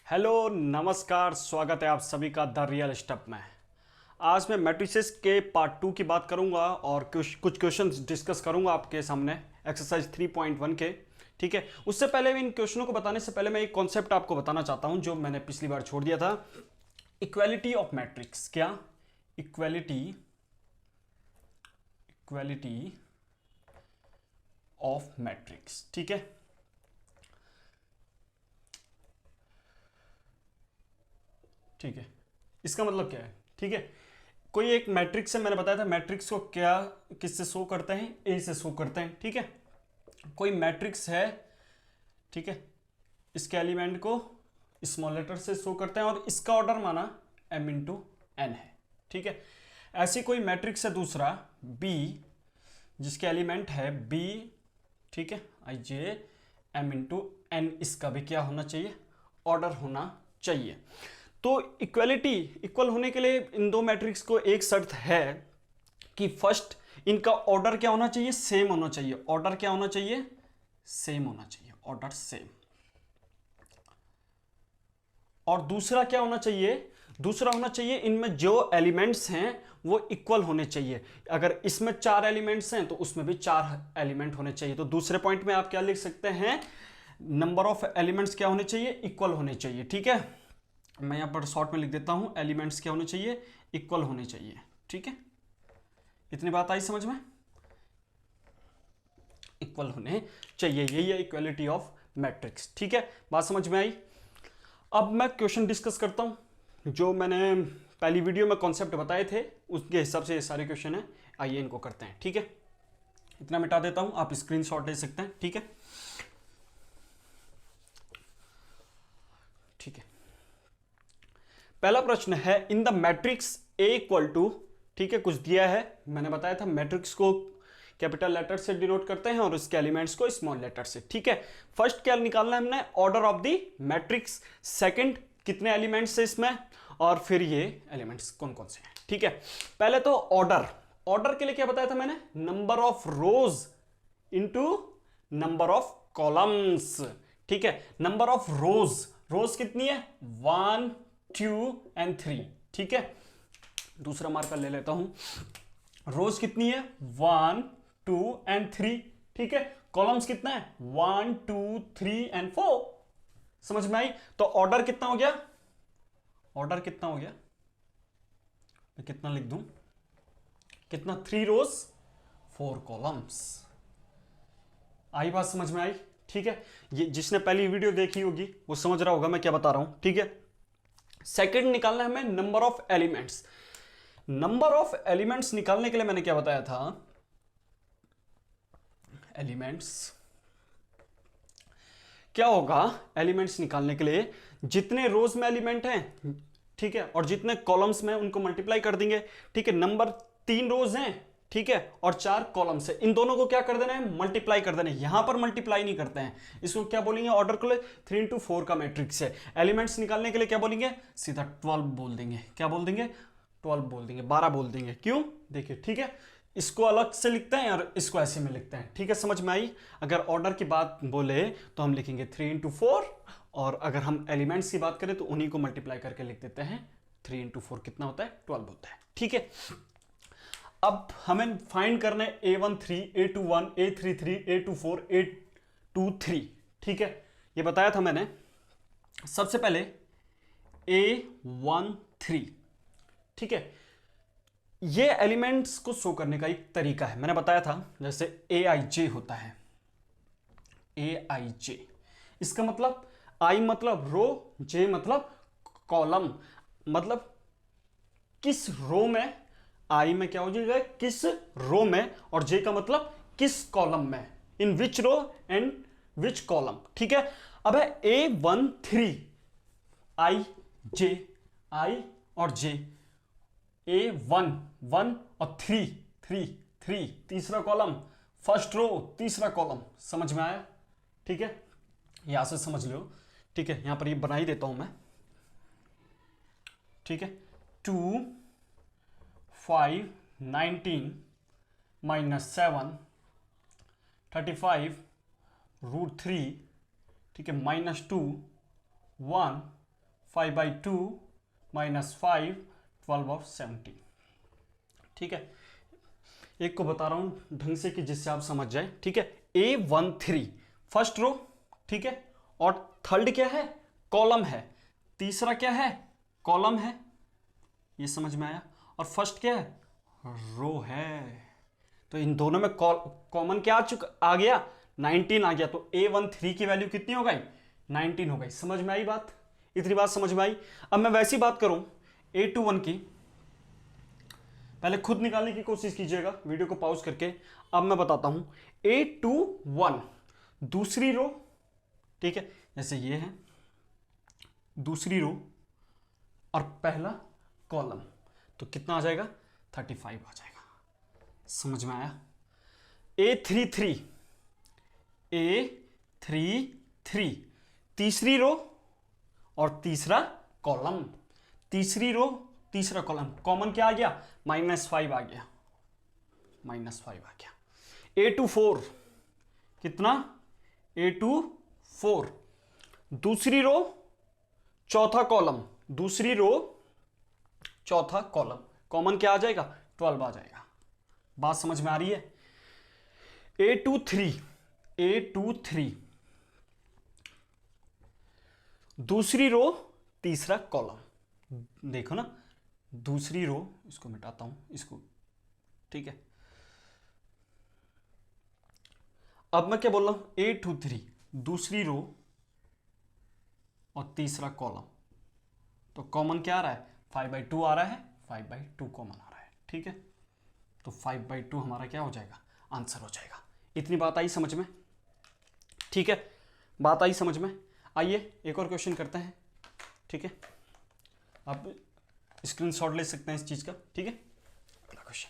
Hello नमस्कार, स्वागत है आप सभी का द रियल स्टेप में। आज मैं मैट्रिसेस के पार्ट 2 की बात करूंगा और कुछ क्वेश्चंस डिस्कस करूंगा आपके सामने एक्सरसाइज 3.1 के। ठीक है, उससे पहले इन क्वेश्चनों को बताने से पहले मैं एक कॉन्सेप्ट आपको बताना चाहता हूं जो मैंने पिछली बार छोड़ दिया था। Equality of matrix. क्या? Equality of matrix. ठीक है, ठीक है, इसका मतलब क्या है? ठीक है, कोई एक मैट्रिक्स है, मैंने बताया था मैट्रिक्स को क्या किससे शो करते हैं, ए से शो करते हैं। ठीक है, कोई मैट्रिक्स है, ठीक है, इसके एलिमेंट को स्मॉल लेटर से शो करते हैं और इसका ऑर्डर माना m इंटू एन है। ठीक है, ऐसी कोई मैट्रिक्स है दूसरा b जिसके एलिमेंट है b, ठीक है, आई जे m इंटू एन, इसका भी क्या होना चाहिए? ऑर्डर होना चाहिए। तो इक्वलिटी इक्वल होने के लिए इन दो मैट्रिक्स को एक शर्त है कि फर्स्ट इनका ऑर्डर क्या होना चाहिए? सेम होना चाहिए। ऑर्डर क्या होना चाहिए? सेम होना चाहिए, ऑर्डर सेम। और दूसरा क्या होना चाहिए? दूसरा होना चाहिए इनमें जो एलिमेंट्स हैं वो इक्वल होने चाहिए। अगर इसमें 4 एलिमेंट्स हैं तो उसमें भी 4 एलिमेंट होने चाहिए। तो दूसरे पॉइंट में आप क्या लिख सकते हैं? नंबर ऑफ एलिमेंट्स क्या होने चाहिए? इक्वल होने चाहिए। ठीक है, मैं यहां पर शॉर्ट में लिख देता हूं, एलिमेंट्स क्या होने चाहिए? इक्वल होने चाहिए। ठीक है, इतनी बात आई समझ में? इक्वल होने चाहिए, यही है इक्वलिटी ऑफ मैट्रिक्स। ठीक है, बात समझ में आई? अब मैं क्वेश्चन डिस्कस करता हूं जो मैंने पहली वीडियो में कॉन्सेप्ट बताए थे, उसके हिसाब से ये सारे क्वेश्चन है। आइए इनको करते हैं। ठीक है, इतना मिटा देता हूं, आप स्क्रीनशॉट ले सकते हैं। ठीक है, ठीक है, पहला प्रश्न है in the matrix A equal to, ठीक है, कुछ दिया है। मैंने बताया था मैट्रिक्स को कैपिटल लेटर से डिनोट करते हैं और इसके एलिमेंट्स को स्मॉल लेटर से। ठीक है, फर्स्ट क्या निकालना है हमने? Order of the matrix. Second कितने एलिमेंट्स है इसमें, और फिर ये एलिमेंट्स कौन कौन से हैं। ठीक है, पहले तो ऑर्डर। ऑर्डर के लिए क्या बताया था मैंने? Number of rose into number of columns. ठीक है, नंबर ऑफ रोज, रोज कितनी है? 1 2 एंड 3। ठीक है, दूसरा मार्कर ले लेता हूं। रोज कितनी है? 1 2 एंड 3। ठीक है, कॉलम्स कितना है? 1 2 3 एंड 4। समझ में आई? तो ऑर्डर कितना हो गया? ऑर्डर कितना हो गया? मैं कितना लिख दूं? कितना? 3 रोज 4 कॉलम्स। आई बात समझ में आई? ठीक है, ये जिसने पहली वीडियो देखी होगी वो समझ रहा होगा मैं क्या बता रहा हूं। ठीक है, सेकंड निकालना है हमें number of elements. Number of elements निकालने के लिए मैंने क्या बताया था? एलिमेंट्स क्या होगा? एलिमेंट्स निकालने के लिए जितने रोज में एलिमेंट हैं, ठीक है, और जितने कॉलम्स में उनको मल्टीप्लाई कर देंगे। ठीक है, नंबर 3 रोज हैं, ठीक है, और 4 कॉलम्स है, इन दोनों को क्या कर देना है? मल्टीप्लाई कर देना है। यहां पर मल्टीप्लाई नहीं करते हैं, इसको क्या बोलेंगे? ऑर्डर के लिए 3 इंटू 4 का मैट्रिक्स है। एलिमेंट्स निकालने के लिए क्या बोलेंगे? सीधा 12 बोल देंगे। क्या बोल देंगे? 12 बोल देंगे, 12 बोल देंगे। क्यों? देखिए, ठीक है, इसको अलग से लिखते हैं और इसको ऐसे में लिखते हैं। ठीक है, समझ में आई? अगर ऑर्डर की बात बोले तो हम लिखेंगे 3 इंटू 4, और अगर हम एलिमेंट्स की बात करें तो उन्हीं को मल्टीप्लाई करके लिख देते हैं। 3 इंटू 4 कितना होता है? 12 होता है। ठीक है, अब हमें फाइंड करना है A13, A21, A33, A24, A23। ठीक है, ये बताया था मैंने। सबसे पहले A13, ठीक है, ये एलिमेंट्स को शो करने का एक तरीका है, मैंने बताया था। जैसे ए आई जे होता है, ए आई जे, इसका मतलब आई मतलब रो, जे मतलब कॉलम। मतलब किस रो में, आई में क्या हो जाएगा? किस रो में, और जे का मतलब किस कॉलम में, इन विच रो एंड विच कॉलम। ठीक है, अब है A13, आई जे, आई और जे, A1 1 और 3 3 3 तीसरा कॉलम, फर्स्ट रो तीसरा कॉलम। समझ में आया? ठीक है, यहां से समझ लो। ठीक है, यहां पर ये बना ही देता हूं मैं। ठीक है, 2 5 19 -7 35 √3, ठीक है, -2 1 5/2 माइनस 5 12 ऑफ 17। ठीक है, एक को बता रहा हूं ढंग से कि जिससे आप समझ जाए। ठीक है, A13 फर्स्ट रो, ठीक है, और थर्ड क्या है, कॉलम है, तीसरा क्या है, कॉलम है, ये समझ में आया, और फर्स्ट क्या है, रो है। तो इन दोनों में कॉमन क्या आ गया, 19 आ गया। तो A13 की वैल्यू कितनी हो गई, 19 हो गई। समझ में आई बात, इतनी बात समझ में आई। अब मैं वैसी बात करूं A21 की, पहले खुद निकालने की कोशिश कीजिएगा वीडियो को पॉज करके। अब मैं बताता हूं A21 दूसरी रो, ठीक है, जैसे ये है दूसरी रो और पहला कॉलम, तो कितना आ जाएगा, 35 आ जाएगा। समझ में आया। A33 तीसरी रो और तीसरा कॉलम, तीसरी रो तीसरा कॉलम, कॉमन क्या आ गया, -5 आ गया, -5 आ गया। A24 कितना, A24 दूसरी रो चौथा कॉलम, दूसरी रो चौथा कॉलम, कॉमन क्या आ जाएगा, 12 आ जाएगा। बात समझ में आ रही है। A23 दूसरी रो तीसरा कॉलम, देखो ना, दूसरी रो, इसको मिटाता हूं इसको, ठीक है। अब मैं क्या बोल रहा हूं, A23 दूसरी रो और तीसरा कॉलम, तो कॉमन क्या आ रहा है, 5/2 आ रहा है, 5/2 कॉमन आ रहा है। ठीक है, तो 5/2 हमारा क्या हो जाएगा, आंसर हो जाएगा। इतनी बात आई समझ में, ठीक है, बात आई समझ में। आइए एक और क्वेश्चन करते हैं, ठीक है, आप स्क्रीनशॉट ले सकते हैं इस चीज का। ठीक है, अगला क्वेश्चन,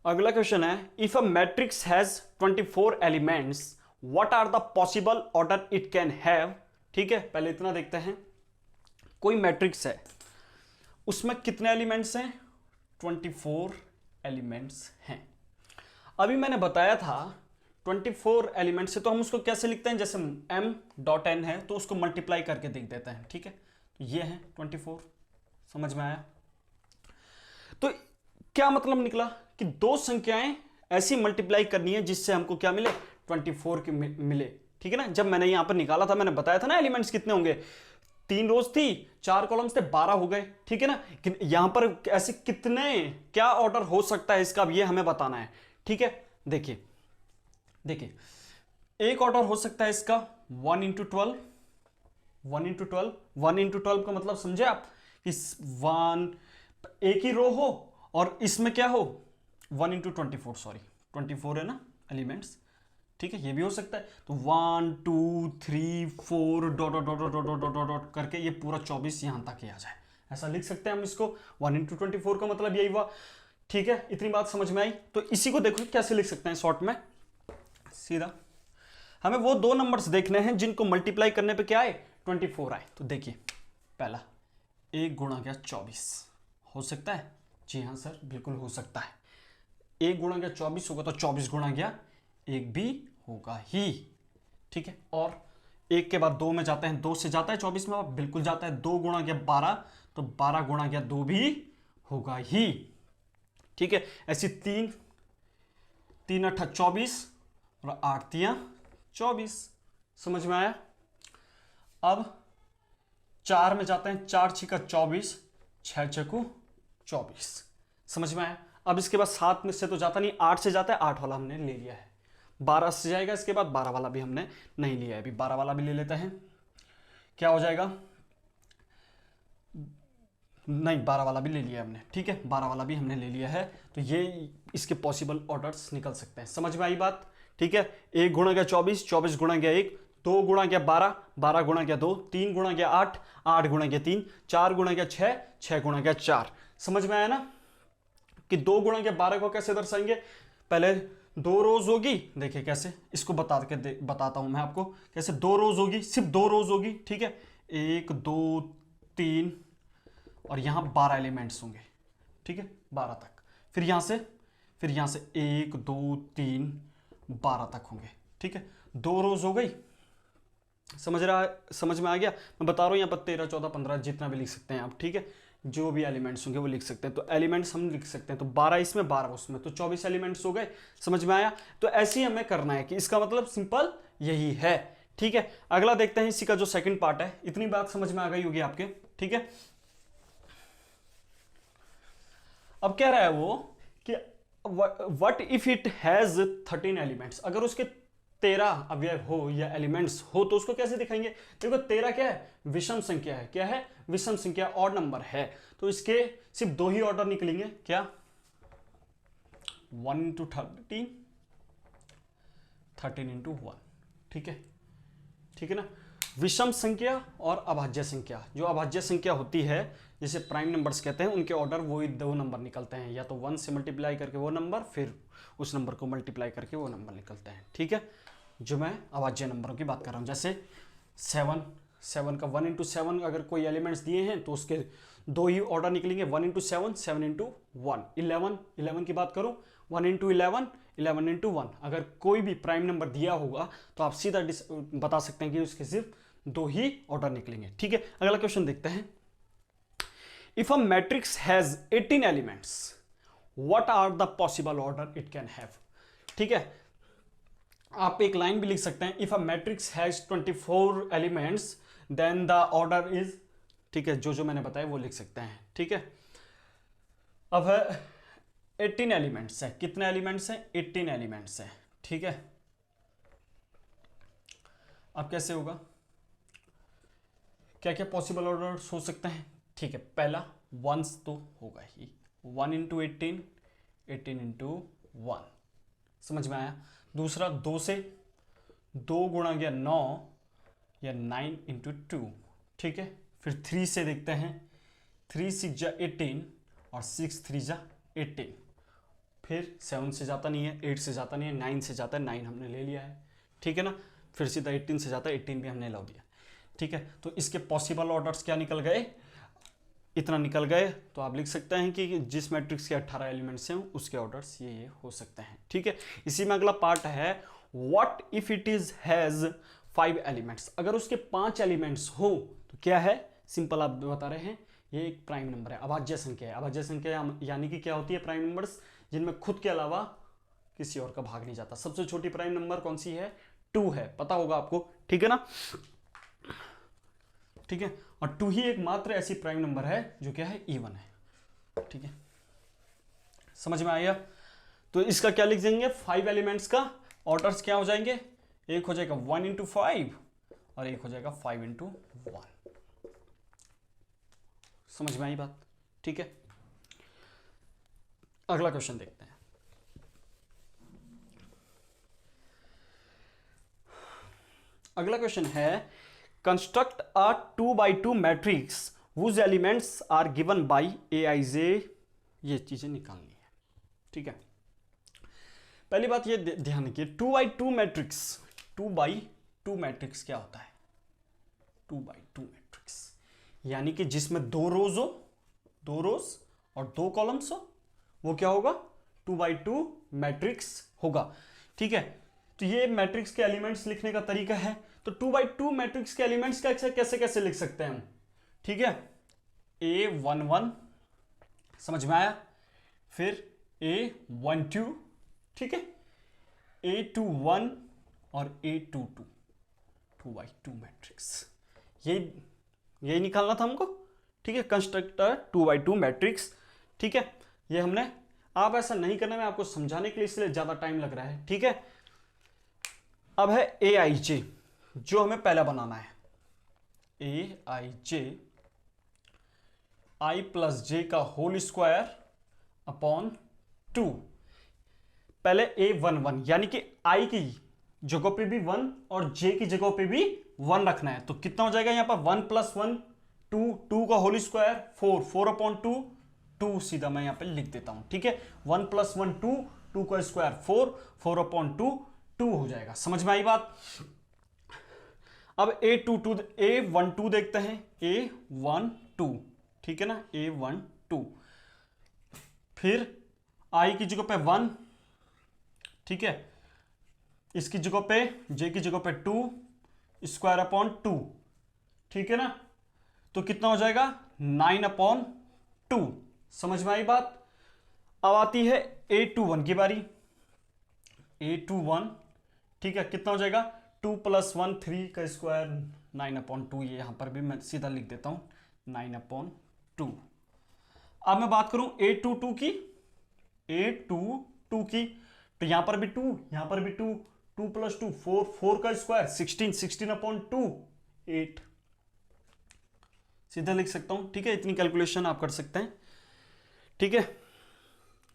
अगला क्वेश्चन है, if a matrix has 24 elements what are the possible order it can have. ठीक है, पहले इतना देखते हैं, कोई मैट्रिक्स है, उसमें कितने एलिमेंट्स हैं, 24 एलिमेंट्स हैं। अभी मैंने बताया था 24 एलिमेंट से, तो हम उसको कैसे लिखते हैं, जैसे m.n है तो उसको मल्टीप्लाई करके देख देते हैं। ठीक है, तो ये है 24, समझ में आया। तो क्या मतलब निकला कि दो संख्याएं ऐसी मल्टीप्लाई करनी है जिससे हमको क्या मिले, 24 की मिले। ठीक है ना, जब मैंने यहां पर निकाला था मैंने बताया था ना एलिमेंट्स कितने होंगे, 3 रोज थी, 4 कॉलम्स थे, 12 हो गए। ठीक है ना, यहां पर ऐसे कितने, क्या ऑर्डर हो सकता है इसका, अब ये हमें बताना है। ठीक है, देखिए एक ऑर्डर हो सकता है इसका 1 × 12, 1 × 12, 1 × 12 का मतलब समझे आप, इस 1 एक ही रो हो और इसमें क्या हो 1 × 24, सॉरी 24 है ना एलिमेंट्स। ठीक है, ये भी हो सकता है, तो 1 2 3 4 dot dot dot dot dot dot dot करके ये पूरा 24 यहां तक ही आ जाए, ऐसा लिख सकते हैं हम इसको। 1 × 24 का मतलब यही हुआ। ठीक है, इतनी बात समझ में आई। तो इसी को देखो कैसे लिख सकते हैं शॉर्ट में, सीधा हमें वो दो नंबर्स देखने हैं जिनको मल्टीप्लाई करने पे क्या आए, 24 आए। तो देखिए पहला 1 × 24 हो सकता है, जी हाँ सर बिल्कुल हो सकता है। 1 × 24 होगा तो 24 × 1 भी होगा ही। ठीक है, और 1 के बाद 2 में जाते हैं, 2 से जाता है 24 में, बिल्कुल जाता है। 2 × 12 तो 12 × 2 भी होगा ही। ठीक है, ऐसी 3 3 8 24 और 8 3 24, समझ में आया। अब 4 में जाते हैं, 4 × 6 24, 6 × 24, समझ में आया। अब इसके बाद 7 में से तो जाता नहीं, 8 से जाता है, 8 वाला हमने ले लिया है। 12 से जाएगा, इसके बाद 12 वाला भी हमने नहीं लिया है, अभी 12 वाला भी ले लेते हैं। क्या हो जाएगा, नहीं 12 वाला भी ले लिया हमने। ठीक है, 12 वाला भी हमने ले लिया है। तो ये इसके पॉसिबल ऑर्डर्स निकल सकते हैं, समझ में आई बात। ठीक है, 1 × 24, 24 × 1, 2 × 12, 12 × 2, 3 × 8, 8 × 3, 4 × 6, 6 × 4, समझ में आया ना कि 2 × 12 को कैसे दर्शाएंगे। पहले 2 रोज होगी, देखिए कैसे, इसको बताता हूं मैं आपको कैसे। 2 रोज होगी, सिर्फ 2 रोज होगी। ठीक है, 1 2 3 और यहां 12 एलिमेंट्स होंगे। ठीक है, 12 तक, फिर यहां से 1 2 3 12 तक होंगे। ठीक है, 2 रोज हो गई, समझ में आ गया। मैं बता रहा हूँ यहाँ पर 13, 14, 15 जितना भी लिख सकते हैं आप, ठीक है, जो भी एलिमेंट्स होंगे वो लिख सकते हैं। तो एलिमेंट्स हम लिख सकते हैं, तो 12 इसमें 12 उसमें, तो 24 एलिमेंट्स हो गए। समझ में आया? तो ऐसे ही हमें करना है कि इसका मतलब सिंपल यही है, ठीक है। अगला देखते हैं इसी का जो सेकंड पार्ट है। इतनी बात समझ में आ गई होगी आपके, ठीक है। अब कह रहा है वो कि what if it has 13 elements, अगर उसके 13 अवयव हो या एलिमेंट्स हो तो उसको कैसे दिखाएंगे? देखो 13 क्या है? विषम संख्या है। क्या है? विषम संख्या, ऑड नंबर है। तो इसके सिर्फ 2 ही ऑर्डर निकलेंगे। क्या? 1 इंटू 13, 13 इंटू 1, ठीक है, ठीक है ना। विषम संख्या और अभाज्य संख्या, जो अभाज्य संख्या होती है जिसे प्राइम नंबर्स कहते हैं, उनके ऑर्डर वही 2 नंबर निकलते हैं, या तो 1 से मल्टीप्लाई करके वो नंबर, फिर उस नंबर को मल्टीप्लाई करके वो नंबर निकलते हैं, ठीक है। जो मैं अभाज्य नंबरों की बात कर रहा हूँ, जैसे 7 का 1 इंटू 7 अगर कोई एलिमेंट्स दिए हैं तो उसके 2 ही ऑर्डर निकलेंगे, 1 इंटू 7, 7 इंटू 1। 11 की बात करूँ, 1 इंटू 11, 11 इंटू 1। अगर कोई भी प्राइम नंबर दिया होगा तो आप सीधा बता सकते हैं कि उसके सिर्फ 2 ही ऑर्डर निकलेंगे, ठीक है। अगला क्वेश्चन देखते हैं। If a matrix has 18 elements, what are the possible order it can have, ठीक है। आप एक लाइन भी लिख सकते हैं, if a matrix has 24 elements then the order is, ठीक है, जो मैंने बताया वो लिख सकते हैं, ठीक है। अब है 18 एलिमेंट्स है। कितने एलिमेंट्स हैं? 18 एलिमेंट्स है, ठीक है। अब कैसे होगा? क्या क्या पॉसिबल ऑर्डर हो सकते हैं? ठीक है, पहला 1 तो होगा ही, 1 इंटू 18, 18 इंटू 1, समझ में आया। दूसरा 2 से 2 गुणा गया 9 या 9 इंटू 2, ठीक है। फिर 3 से देखते हैं, 3 6 जा 18 और 6 3 जा 18। फिर 7 से जाता नहीं है, 8 से जाता नहीं है, 9 से जाता है, 9 हमने ले लिया है, ठीक है ना। फिर सीधा 18 से जाता है, 18 भी हमने ला दिया, ठीक है। तो इसके पॉसिबल ऑर्डर्स क्या निकल गए? इतना निकल गए। तो आप लिख सकते हैं कि जिस मैट्रिक्स के 18 एलिमेंट्स हैं उसके ऑर्डर्स ये हो सकते हैं, ठीक है। इसी में अगला पार्ट है, what if it is has 5 elements, अगर उसके 5 एलिमेंट्स हो तो क्या है? सिंपल आप बता रहे हैं, ये एक प्राइम नंबर है, अभाज्य संख्या है। अभाज्य संख्या यानी कि क्या होती है? प्राइम नंबर्स जिनमें खुद के अलावा किसी और का भाग नहीं जाता। सबसे छोटी प्राइम नंबर कौन सी है? 2 है, पता होगा आपको, ठीक है ना, ठीक है। और 2 ही एकमात्र ऐसी प्राइम नंबर है जो क्या है? इवन है, ठीक है। समझ में आया? तो इसका क्या लिख देंगे? 5 एलिमेंट्स का ऑर्डर्स क्या हो जाएंगे? एक हो जाएगा 1 इंटू 5 और एक हो जाएगा 5 इंटू 1। समझ में आई बात? ठीक है। अगला क्वेश्चन देखते हैं। अगला क्वेश्चन है, construct a 2x2 matrix whose elements are given by Aij। ये चीजें निकालनी है, ठीक है। पहली बात ये ध्यान रखिए, 2x2 मैट्रिक्स, 2x2 मैट्रिक्स क्या होता है? 2x2 मैट्रिक्स यानी कि जिसमें 2 रोज हो, 2 रोज और 2 कॉलम्स हो, वो क्या होगा? 2x2 मैट्रिक्स होगा, ठीक है। तो ये मैट्रिक्स के एलिमेंट्स लिखने का तरीका है। तो 2x2 मैट्रिक्स के एलिमेंट्स कैसे कैसे लिख सकते हैं हम, ठीक है। A11, समझ में आया। फिर A12, ठीक है, A21 और A22, 2x2 मैट्रिक्स। यही निकालना था हमको, ठीक है। कंस्ट्रक्टर 2x2 मैट्रिक्स, ठीक है। ये हमने, आप ऐसा नहीं करना, मैं आपको समझाने के लिए इसलिए ज्यादा टाइम लग रहा है, ठीक है। अब है Aij, जो हमें पहला बनाना है। Aij i प्लस j का होल स्क्वायर अपॉन 2। पहले A11 यानी कि i की जगह पे भी 1 और j की जगह पे भी 1 रखना है। तो कितना हो जाएगा यहां पर? 1 प्लस 1 2, 2 का होल स्क्वायर 4, 4 अपॉन 2, 2 सीधा मैं यहां पे लिख देता हूं, ठीक है। 1 प्लस 1 2, 2 का स्क्वायर 4, 4 अपॉन 2 2 हो जाएगा। समझ में आई बात? अब A12 देखते हैं, A12, ठीक है ना, A12। फिर i की जगह पे 1, ठीक है, इसकी जगह पे जे की जगह पे 2 स्क्वायर अपॉन 2, ठीक है ना। तो कितना हो जाएगा 9/2। समझ में आई बात। अब आती है A21 की बारी। A21 ठीक है, कितना हो जाएगा 2 + 1 3 का स्क्वायर 9/2। ये यहां पर भी मैं सीधा लिख देता हूं 9/2। अब मैं बात करूं A22 की, A22 की, तो यहां पर भी 2, यहां पर भी 2, 2 + 2 4, 4 का स्क्वायर 16, 16/2 8। सीधा लिख सकता हूं, ठीक है। इतनी कैलकुलेशन आप कर सकते हैं, ठीक है।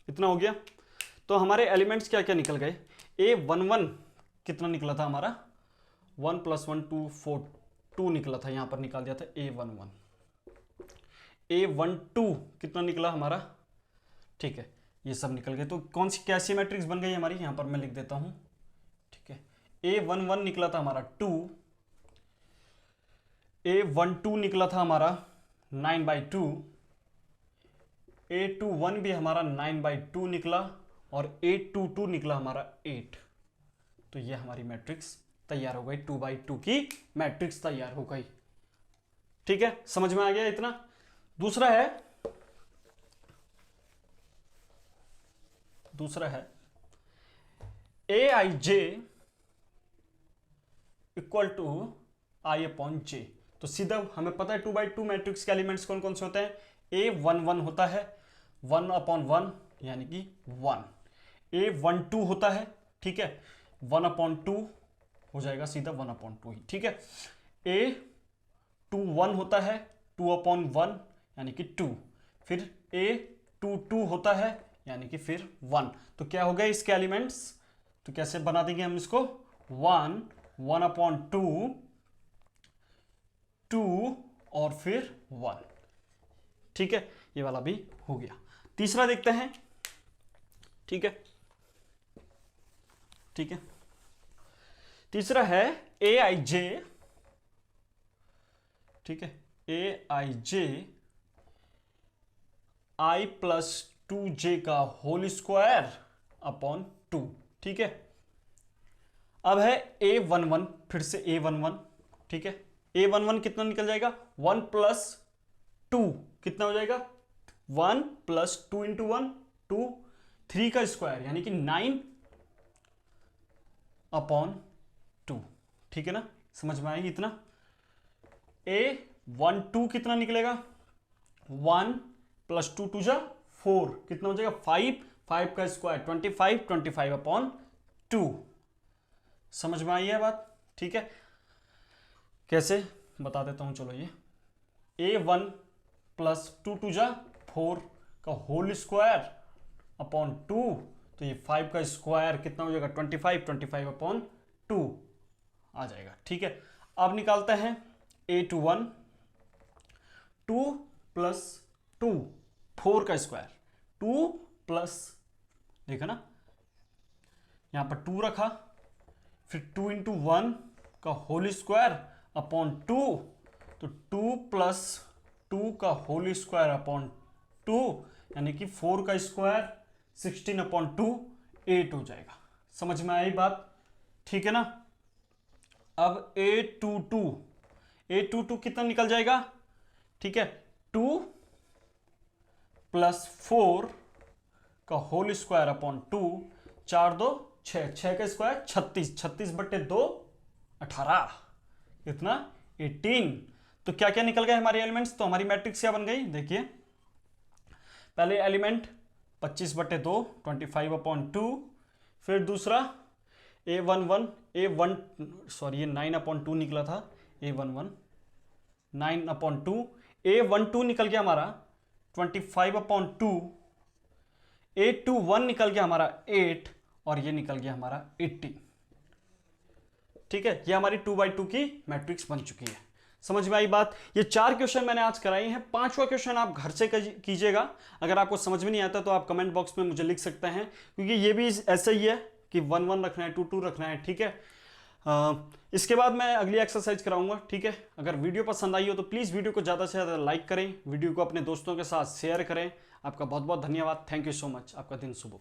इतना हो गया। तो हमारे एलिमेंट्स क्या क्या निकल गए। A11 कितना निकला था हमारा 1 + 1 2 4 2 निकला था, यहां पर निकाल दिया था A11। A12 कितना निकला हमारा, ठीक है, ये सब निकल गए। तो कौन सी कैसी मैट्रिक्स बन गई हमारी, यहां पर मैं लिख देता हूं, ठीक है। A11 निकला था हमारा 2, A12 निकला था हमारा 9/2, A21 भी हमारा 9/2 निकला, और A22 निकला हमारा 8। तो ये हमारी मैट्रिक्स तैयार हो गई, 2/2 की मैट्रिक्स तैयार हो गई, ठीक है। समझ में आ गया इतना। दूसरा है Aij = I/J। तो सीधा हमें पता है 2/2 मैट्रिक्स के एलिमेंट्स कौन कौन से होते हैं। A11 होता है 1/1 यानी कि 1। A12 होता है, ठीक है, 1/2 हो जाएगा सीधा 1/2 ही, ठीक है। A21 होता है 2/1 यानी कि 2। फिर A22 होता है यानी कि फिर 1। तो क्या हो गए इसके एलिमेंट्स, तो कैसे बना देंगे हम इसको 1, 1/2, 2 और फिर 1, ठीक है। ये वाला भी हो गया। तीसरा देखते हैं, ठीक है, ठीक है। तीसरा है Aij, ठीक है, Aij I+2j का होल स्क्वायर अपॉन 2, ठीक है। अब है A11, फिर से A11, ठीक है। A11 कितना निकल जाएगा 1 + 2 कितना हो जाएगा 1 + 2 × 1 2, 3 का स्क्वायर यानी कि 9/2, ठीक है ना। समझ में आएगी इतना। A12 कितना निकलेगा 1 + 2 2 4 कितना हो जाएगा 5, 5 का स्क्वायर 25, 25/2। समझ में आई है बात, ठीक है। कैसे बता देता हूं, चलो। ये A1 + 2 2 4 का होल स्क्वायर अपॉन 2, तो ये 5 का स्क्वायर कितना हो जाएगा 25, 25/2 आ जाएगा, ठीक है। अब निकालते हैं A21, 2 + 2 4 का स्क्वायर 2 प्लस, देखा ना, यहां पर 2 रखा, फिर 2 × 1 का होल स्क्वायर अपॉन 2, तो 2 + 2 का होल स्क्वायर अपॉन 2 यानी कि 4 का स्क्वायर 16/2 8 हो जाएगा। समझ में आई बात, ठीक है ना। अब A22 कितना निकल जाएगा, ठीक है, 2 + 4 का होल स्क्वायर अपॉन 2, 4 2 6, 6 का स्क्वायर 36, 36/2 18, कितना 18। तो क्या क्या निकल गए हमारे एलिमेंट्स, तो हमारी मैट्रिक्स क्या बन गई, देखिए। पहले एलिमेंट 25/2 25/2, फिर दूसरा A11 सॉरी ये 9/2 निकला था, A11 9/2, A12 निकल गया हमारा 25/2, A21 निकल गया हमारा 8, और ये निकल गया हमारा 18, ठीक है। ये हमारी 2/2 की मैट्रिक्स बन चुकी है। समझ में आई बात। ये 4 क्वेश्चन मैंने आज कराई हैं। 5वां क्वेश्चन आप घर से कीजिएगा। अगर आपको समझ में नहीं आता तो आप कमेंट बॉक्स में मुझे लिख सकते हैं, क्योंकि ये भी ऐसा ही है कि 1 1 रखना है, 2 2 रखना है, ठीक है। इसके बाद मैं अगली एक्सरसाइज कराऊंगा, ठीक है। अगर वीडियो पसंद आई हो तो प्लीज़ वीडियो को ज़्यादा से ज़्यादा लाइक करें, वीडियो को अपने दोस्तों के साथ शेयर करें। आपका बहुत बहुत धन्यवाद। Thank you so much. आपका दिन शुभ हो।